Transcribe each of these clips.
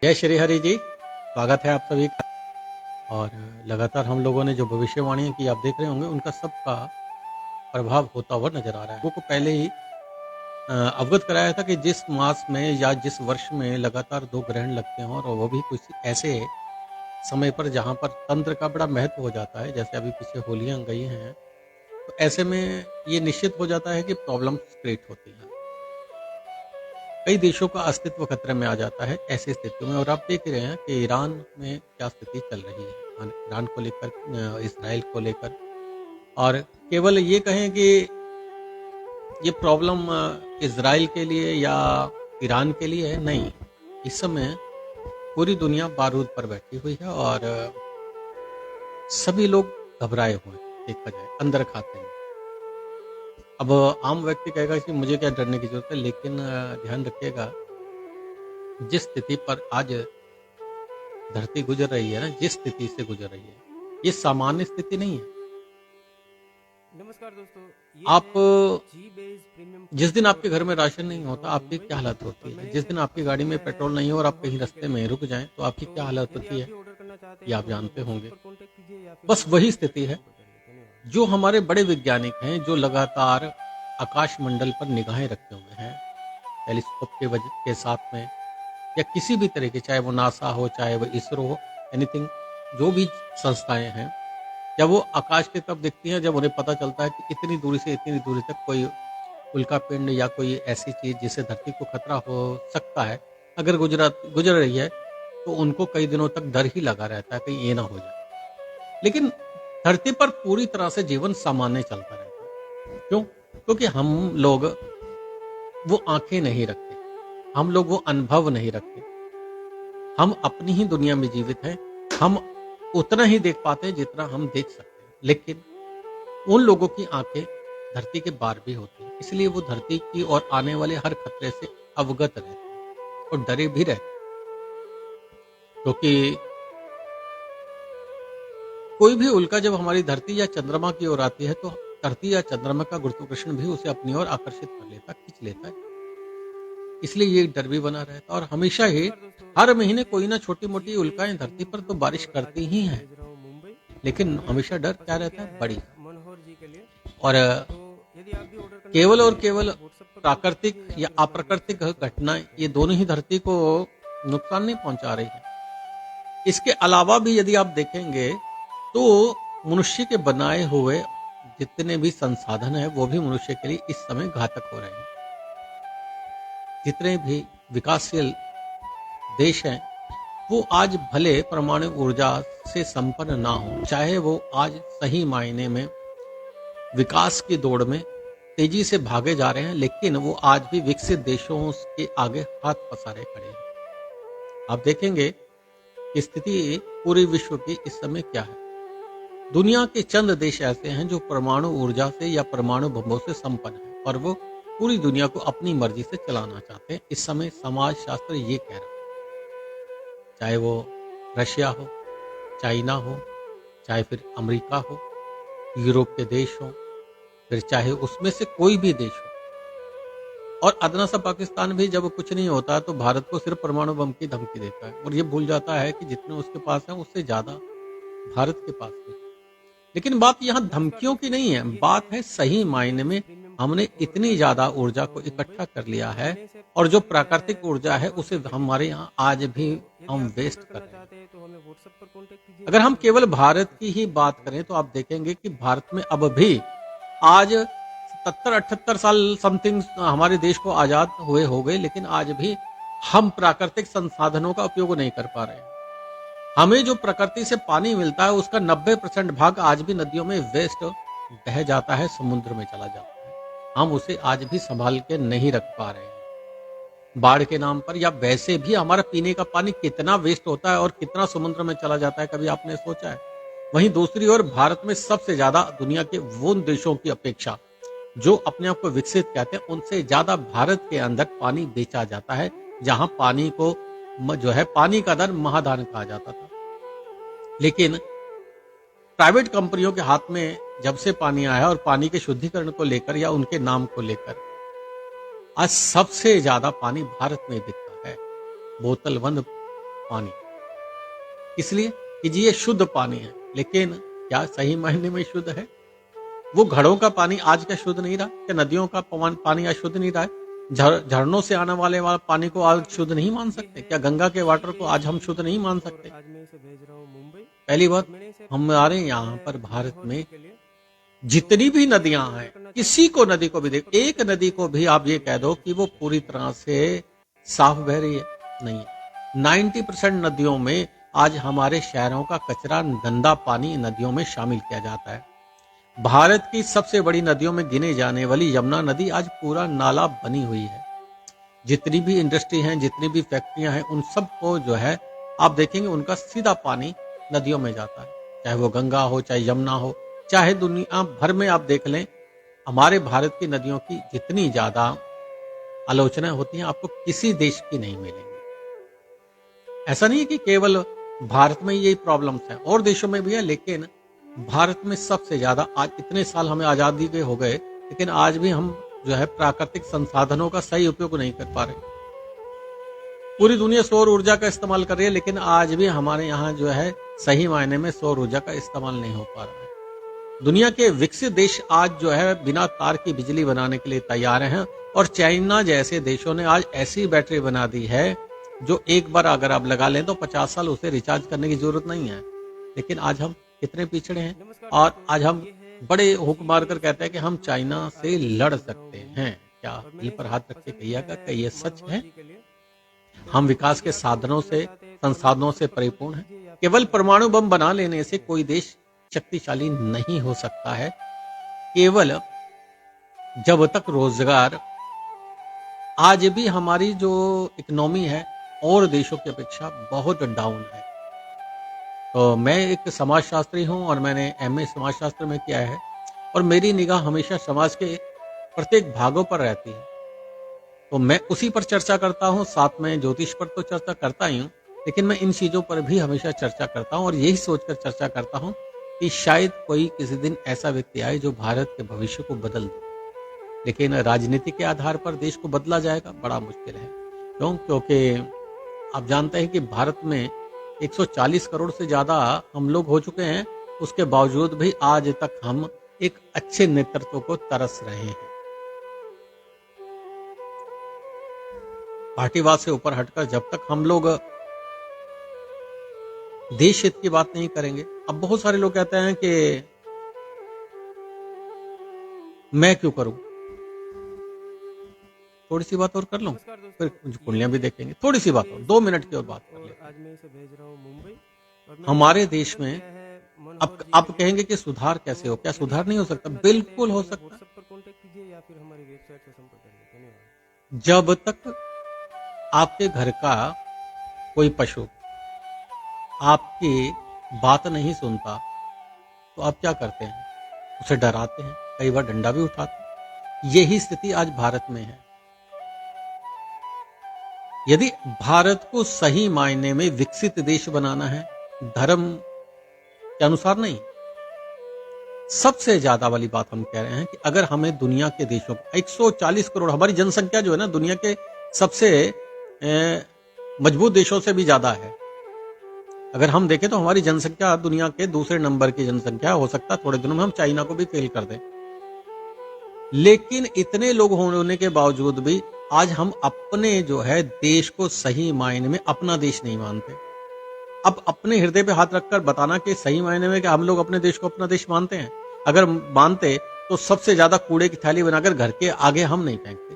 जय श्री हरि जी, स्वागत है आप सभी का। और लगातार हम लोगों ने जो भविष्यवाणियां की आप देख रहे होंगे उनका सबका प्रभाव होता हुआ नजर आ रहा है। लोगों को पहले ही अवगत कराया था कि जिस मास में या जिस वर्ष में लगातार 2 ग्रहण लगते हों और वो भी कुछ ऐसे समय पर जहां पर तंत्र का बड़ा महत्व हो जाता है, जैसे अभी पीछे होलियां गई हैं, तो ऐसे में ये निश्चित हो जाता है कि प्रॉब्लम्स क्रिएट होती हैं। कई देशों का अस्तित्व खतरे में आ जाता है ऐसी स्थितियों में। और आप देख रहे हैं कि ईरान में क्या स्थिति चल रही है, ईरान को लेकर, इसराइल को लेकर। और केवल ये कहें कि ये प्रॉब्लम इसराइल के लिए या ईरान के लिए है, नहीं। इस समय पूरी दुनिया बारूद पर बैठी हुई है और सभी लोग घबराए हुए हैं, देखा जाए अंदर खाते हैं। अब आम व्यक्ति कहेगा कि मुझे क्या डरने की जरूरत है, लेकिन ध्यान रखिएगा, जिस स्थिति पर आज धरती गुजर रही है ना, जिस स्थिति से गुजर रही है, ये सामान्य स्थिति नहीं है। नमस्कार दोस्तों, आप जिस दिन आपके घर में राशन नहीं होता, आपकी क्या हालत होती है? जिस दिन आपकी गाड़ी में पेट्रोल नहीं हो और आप कहीं रास्ते में रुक जाएं, तो आपकी क्या हालत होती है, ये आप जानते होंगे। बस वही स्थिति है जो हमारे बड़े वैज्ञानिक हैं, जो लगातार आकाश मंडल पर निगाहें रखे हुए हैं, टेलीस्कोप के साथ में, या किसी भी तरह के, चाहे वो नासा हो, चाहे वो इसरो हो, एनीथिंग, जो भी संस्थाएं हैं, जब वो आकाश की तरफ दिखती हैं, जब उन्हें पता चलता है कि इतनी दूरी से इतनी दूरी तक कोई उल्का पिंड या कोई ऐसी चीज जिससे धरती को खतरा हो सकता है अगर गुजर रही है, तो उनको कई दिनों तक डर ही लगा रहता है कहीं ये ना हो जाए। लेकिन धरती पर पूरी तरह से जीवन सामान्य चलता रहता है। क्यों? क्योंकि हम लोग वो आंखें नहीं रखते, हम लोग वो अनुभव नहीं रखते। हम अपनी ही दुनिया में जीवित हैं, हम उतना ही देख पाते हैं जितना हम देख सकते हैं। लेकिन उन लोगों की आंखें धरती के बाहर भी होती हैं, इसलिए वो धरती की और आने वाले हर खतरे से अवगत रहते हैं और डरे भी रहते हैं। क्योंकि कोई भी उल्का जब हमारी धरती या चंद्रमा की ओर आती है, तो धरती या चंद्रमा का गुरुत्वाकर्षण भी उसे अपनी ओर आकर्षित कर लेता, खींच लेता है। इसलिए ये डर भी बना रहता है। और हमेशा ही हर महीने कोई ना छोटी मोटी उल्काएं धरती पर तो बारिश करती ही हैं, लेकिन हमेशा डर क्या रहता है? बड़ी। और केवल और केवल प्राकृतिक या अप्राकृतिक घटनाएं, ये दोनों ही धरती को नुकसान नहीं पहुंचा रही है। इसके अलावा भी यदि आप देखेंगे तो मनुष्य के बनाए हुए जितने भी संसाधन है, वो भी मनुष्य के लिए इस समय घातक हो रहे हैं। जितने भी विकासशील देश हैं, वो आज भले परमाणु ऊर्जा से संपन्न ना हो, चाहे वो आज सही मायने में विकास की दौड़ में तेजी से भागे जा रहे हैं, लेकिन वो आज भी विकसित देशों के आगे हाथ पसारे खड़े हैं। आप देखेंगे स्थिति पूरे विश्व की इस समय क्या है। दुनिया के चंद देश ऐसे हैं जो परमाणु ऊर्जा से या परमाणु बमों से संपन्न हैं, और वो पूरी दुनिया को अपनी मर्जी से चलाना चाहते हैं। इस समय समाज शास्त्र ये कह रहा है, चाहे वो रशिया हो, चाइना हो, चाहे फिर अमेरिका हो, यूरोप के देश हो, फिर चाहे उसमें से कोई भी देश हो। और अदना सा पाकिस्तान भी जब कुछ नहीं होता तो भारत को सिर्फ परमाणु बम की धमकी देता है, और ये भूल जाता है कि जितने उसके पास है उससे ज्यादा भारत के पास है। लेकिन बात यहाँ धमकियों की नहीं है, बात है सही मायने में हमने इतनी ज्यादा ऊर्जा को इकट्ठा कर लिया है, और जो प्राकृतिक ऊर्जा है उसे हमारे यहाँ आज भी हम वेस्ट कर रहे हैं। अगर हम केवल भारत की ही बात करें तो आप देखेंगे कि भारत में अब भी आज 77-78 साल समथिंग हमारे देश को आजाद हुए हो गए, लेकिन आज भी हम प्राकृतिक संसाधनों का उपयोग नहीं कर पा रहे हैं। हमें जो प्रकृति से पानी मिलता है उसका 90% भाग आज भी नदियों में वेस्ट बह जाता है, समुद्र में चला जाता है। हम उसे आज भी संभाल के नहीं रख पा रहे हैं बाढ़ के नाम पर, या वैसे भी हमारा पीने का पानी कितना वेस्ट होता है और कितना समुद्र में चला जाता है, कभी आपने सोचा है? वहीं दूसरी ओर भारत में सबसे ज्यादा दुनिया के वो देशों की अपेक्षा जो अपने आप को विकसित कहते हैं, उनसे ज्यादा भारत के अंदर पानी बेचा जाता है, जहां पानी को जो है पानी का दर महादान कहा जाता था। लेकिन प्राइवेट कंपनियों के हाथ में जब से पानी आया, और पानी के शुद्धिकरण को लेकर या उनके नाम को लेकर, आज सबसे ज्यादा पानी भारत में बिकता है। बोतल बंद पानी, इसलिए कि जी ये शुद्ध पानी है। लेकिन क्या सही मायने में शुद्ध है? वो घड़ों का पानी आज का शुद्ध नहीं रहा? क्या नदियों का पानी आज शुद्ध नहीं रहा है? झरनों से आने वाले पानी को आज शुद्ध नहीं मान सकते? क्या गंगा के वाटर को आज हम शुद्ध नहीं मान सकते? आज मैं इसे भेज रहा हूँ मुंबई। पहली बात, मैंने इसे हमारे यहाँ पर भारत में के लिए जितनी भी नदियां हैं, किसी को नदी को भी देख, एक नदी को भी आप ये कह दो कि वो पूरी तरह से साफ बह रही है, नहीं है। 90% नदियों में आज हमारे शहरों का कचरा, गंदा पानी नदियों में शामिल किया जाता है। भारत की सबसे बड़ी नदियों में गिने जाने वाली यमुना नदी आज पूरा नाला बनी हुई है। जितनी भी इंडस्ट्री हैं, जितनी भी फैक्ट्रियां हैं, उन सबको जो है आप देखेंगे उनका सीधा पानी नदियों में जाता है, चाहे वो गंगा हो, चाहे यमुना हो, चाहे दुनिया भर में आप देख लें। हमारे भारत की नदियों की जितनी ज्यादा आलोचना होती है, आपको किसी देश की नहीं मिलेंगी। ऐसा नहीं है कि केवल भारत में यही प्रॉब्लम्स हैं, और देशों में भी है, लेकिन भारत में सबसे ज्यादा। आज इतने साल हमें आजादी के हो गए, लेकिन आज भी हम जो है प्राकृतिक संसाधनों का सही उपयोग नहीं कर पा रहे। पूरी दुनिया सौर ऊर्जा का इस्तेमाल कर रही है, लेकिन आज भी हमारे यहाँ जो है सही मायने में सौर ऊर्जा का इस्तेमाल नहीं हो पा रहा है। दुनिया के विकसित देश आज जो है बिना तार की बिजली बनाने के लिए तैयार हैं, और चाइना जैसे देशों ने आज ऐसी बैटरी बना दी है जो एक बार अगर आप लगा लें तो 50 साल उसे रिचार्ज करने की जरूरत नहीं है। लेकिन आज हम कितने पिछड़े हैं, और आज हम बड़े हुक मार कर कहते हैं कि हम चाइना से लड़ सकते हैं। क्या दिल पर हाथ रख के कहिएगा कि ये सच है? हम विकास के साधनों से, संसाधनों से परिपूर्ण हैं। केवल परमाणु बम बना लेने से कोई देश शक्तिशाली नहीं हो सकता है। केवल जब तक रोजगार, आज भी हमारी जो इकोनॉमी है और देशों की अपेक्षा बहुत डाउन है। तो मैं एक समाजशास्त्री हूं और मैंने एमए समाजशास्त्र में किया है, और मेरी निगाह हमेशा समाज के प्रत्येक भागों पर रहती है। तो मैं उसी पर चर्चा करता हूं, साथ में ज्योतिष पर तो चर्चा करता ही हूं, लेकिन मैं इन चीजों पर भी हमेशा चर्चा करता हूं, और यही सोचकर चर्चा करता हूं कि शायद कोई किसी दिन ऐसा व्यक्ति आए जो भारत के भविष्य को बदल दे। लेकिन राजनीति के आधार पर देश को बदला जाएगा, बड़ा मुश्किल है। क्यों? क्योंकि आप जानते हैं कि भारत में 140 करोड़ से ज्यादा हम लोग हो चुके हैं, उसके बावजूद भी आज तक हम एक अच्छे नेतृत्व को तरस रहे हैं। पार्टीवाद से ऊपर हटकर जब तक हम लोग देश हित की बात नहीं करेंगे। अब बहुत सारे लोग कहते हैं कि मैं क्यों करूं, थोड़ी सी बात और कर लूं, फिर कुछ कुंडलियां भी देखेंगे। थोड़ी सी बात और, 2 मिनट की और बात कर लेते हैं। आज मैं इसे भेज रहा हूँ मुंबई। हमारे देश में अब आप कहेंगे कि सुधार कैसे हो? क्या सुधार नहीं हो सकता? बिल्कुल हो सकता। व्हाट्सएप पर कांटेक्ट कीजिए या फिर हमारी वेबसाइट से संपर्क करिए। धन्यवाद। जब तक आपके घर का कोई पशु आपकी बात नहीं सुनता, तो आप क्या करते हैं? उसे डराते हैं, कई बार डंडा भी उठाते हैं। यही स्थिति आज भारत में है। यदि भारत को सही मायने में विकसित देश बनाना है, धर्म के अनुसार नहीं, सबसे ज्यादा वाली बात हम कह रहे हैं कि अगर हमें दुनिया के देशों, 140 करोड़ हमारी जनसंख्या जो है ना, दुनिया के सबसे मजबूत देशों से भी ज्यादा है। अगर हम देखें तो हमारी जनसंख्या दुनिया के दूसरे नंबर की जनसंख्या, हो सकता है थोड़े दिनों में हम चाइना को भी फेल कर दें। लेकिन इतने लोग होने के बावजूद भी आज हम अपने जो है देश को सही मायने में अपना देश नहीं मानते। अब अपने हृदय पे हाथ रखकर बताना कि सही मायने में कि हम लोग अपने देश को अपना देश मानते हैं। अगर मानते तो सबसे ज्यादा कूड़े की थैली बनाकर घर के आगे हम नहीं फेंकते।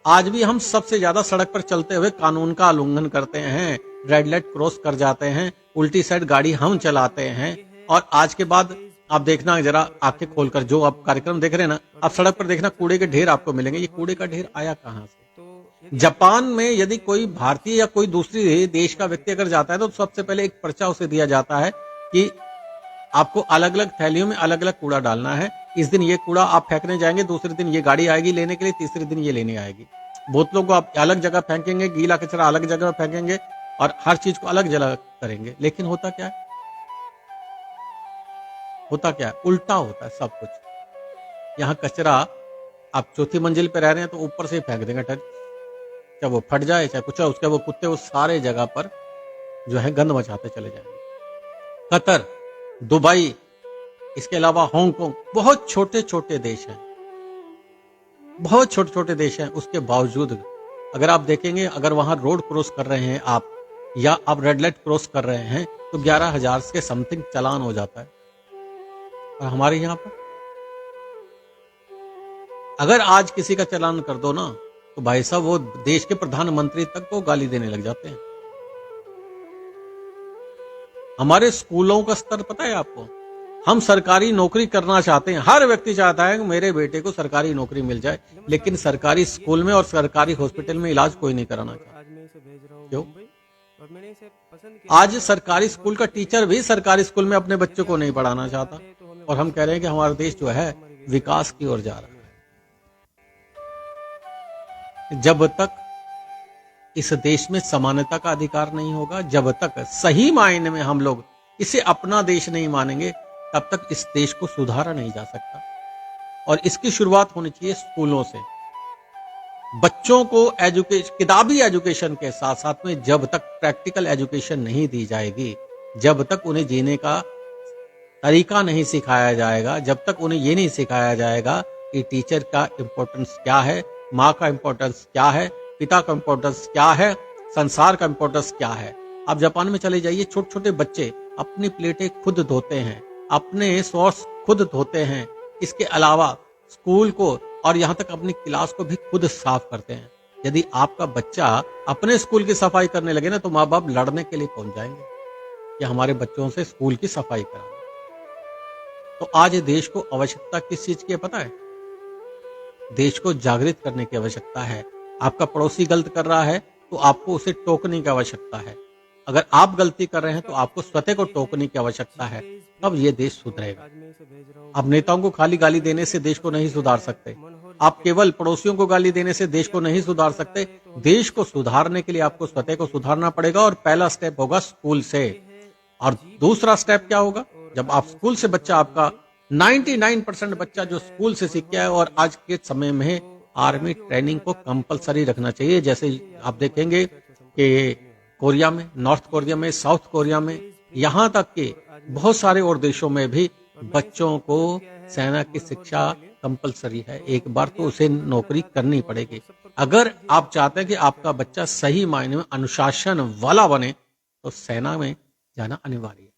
आज भी हम सबसे ज्यादा सड़क पर चलते हुए कानून का उल्लंघन करते हैं, रेड लाइट क्रॉस कर जाते हैं, उल्टी साइड गाड़ी हम चलाते हैं। और आज के बाद आप देखना, जरा आंखें खोलकर जो आप कार्यक्रम देख रहे हैं ना, आप सड़क पर देखना कूड़े के ढेर आपको मिलेंगे। ये कूड़े का ढेर आया कहां से? जापान में यदि कोई भारतीय या कोई दूसरी देश का व्यक्ति अगर जाता है तो सबसे पहले एक पर्चा उसे दिया जाता है कि आपको अलग अलग थैलियों में अलग अलग कूड़ा डालना है। इस दिन ये कूड़ा आप फेंकने जाएंगे, दूसरे दिन ये गाड़ी आएगी लेने के लिए, तीसरे दिन ये लेने आएगी। बोतलों को आप अलग जगह फेंकेंगे, गीला कचरा अलग जगह फेंकेंगे, और हर चीज को अलग जगह करेंगे। लेकिन होता क्या है? होता क्या है? उल्टा होता है सब कुछ। यहाँ कचरा, आप चौथी मंजिल पे रह रहे हैं तो ऊपर से ही फेंक देंगे, चाहे वो फट जाए चाहे कुछ है, उसके वो कुत्ते उस सारे जगह पर जो है गंद मचाते चले जाएंगे। कतर, दुबई, इसके अलावा हांगकांग, बहुत छोटे छोटे देश हैं, बहुत छोटे छोटे देश हैं। उसके बावजूद अगर आप देखेंगे, अगर वहां रोड क्रॉस कर रहे हैं आप, या आप रेड लाइट क्रॉस कर रहे हैं, तो 11,000 के समथिंग चालान हो जाता है। और हमारे यहाँ पर अगर आज किसी का चालान कर दो ना, तो भाई साहब वो देश के प्रधानमंत्री तक को गाली देने लग जाते हैं। हमारे स्कूलों का स्तर पता है आपको? हम सरकारी नौकरी करना चाहते हैं, हर व्यक्ति चाहता है कि मेरे बेटे को सरकारी नौकरी मिल जाए, लेकिन सरकारी स्कूल में और सरकारी हॉस्पिटल में इलाज कोई नहीं कराना चाहता। आज मैं इसे भेज रहा हूँ क्यों? मुंबई, और मैंने इसे पसंद किया। आज सरकारी स्कूल का टीचर भी सरकारी स्कूल में अपने बच्चों को नहीं पढ़ाना चाहता, और हम कह रहे हैं कि हमारा देश जो है विकास की ओर जा रहा है। जब तक इस देश में समानता का अधिकार नहीं होगा, जब तक सही मायने में हम लोग इसे अपना देश नहीं मानेंगे, तब तक इस देश को सुधारा नहीं जा सकता। और इसकी शुरुआत होनी चाहिए स्कूलों से। बच्चों को किताबी एजुकेशन के साथ साथ में जब तक प्रैक्टिकल एजुकेशन नहीं दी जाएगी, जब तक उन्हें जीने का तरीका नहीं सिखाया जाएगा, जब तक उन्हें ये नहीं सिखाया जाएगा कि टीचर का इंपॉर्टेंस क्या है, माँ का इंपॉर्टेंस क्या है, पिता का इंपॉर्टेंस क्या है, संसार का इंपॉर्टेंस क्या है। आप जापान में चले जाइए, छोटे छोटे बच्चे अपनी प्लेटें खुद धोते हैं, अपने सॉस खुद धोते हैं। इसके अलावा स्कूल को और यहाँ तक अपनी क्लास को भी खुद साफ करते हैं। यदि आपका बच्चा अपने स्कूल की सफाई करने लगे ना, तो माँ बाप लड़ने के लिए पहुंच जाएंगे कि हमारे बच्चों से स्कूल की सफाई कराएं। तो आज देश को आवश्यकता किस चीज की है पता है? देश को जागृत करने की आवश्यकता है। आपका पड़ोसी गलत कर रहा है तो आपको उसे टोकने की आवश्यकता है। अगर आप गलती कर रहे हैं तो आपको स्वतः को टोकने की आवश्यकता है, तब ये देश सुधरेगा। आप नेताओं को खाली गाली देने से देश को नहीं सुधार सकते, आप केवल पड़ोसियों को गाली देने से देश को नहीं सुधार सकते। देश को सुधारने के लिए आपको स्वतः को सुधारना पड़ेगा, और पहला स्टेप होगा स्कूल से। और दूसरा स्टेप क्या होगा? जब आप स्कूल से बच्चा, आपका 99% बच्चा जो स्कूल से सीख गया है, और आज के समय में आर्मी ट्रेनिंग को कंपलसरी रखना चाहिए। जैसे आप देखेंगे कि कोरिया में, नॉर्थ कोरिया में, साउथ कोरिया में, यहाँ तक कि बहुत सारे और देशों में भी बच्चों को सेना की शिक्षा कंपलसरी है। एक बार तो उसे नौकरी करनी पड़ेगी। अगर आप चाहते हैं कि आपका बच्चा सही मायने में अनुशासन वाला बने, तो सेना में जाना अनिवार्य है।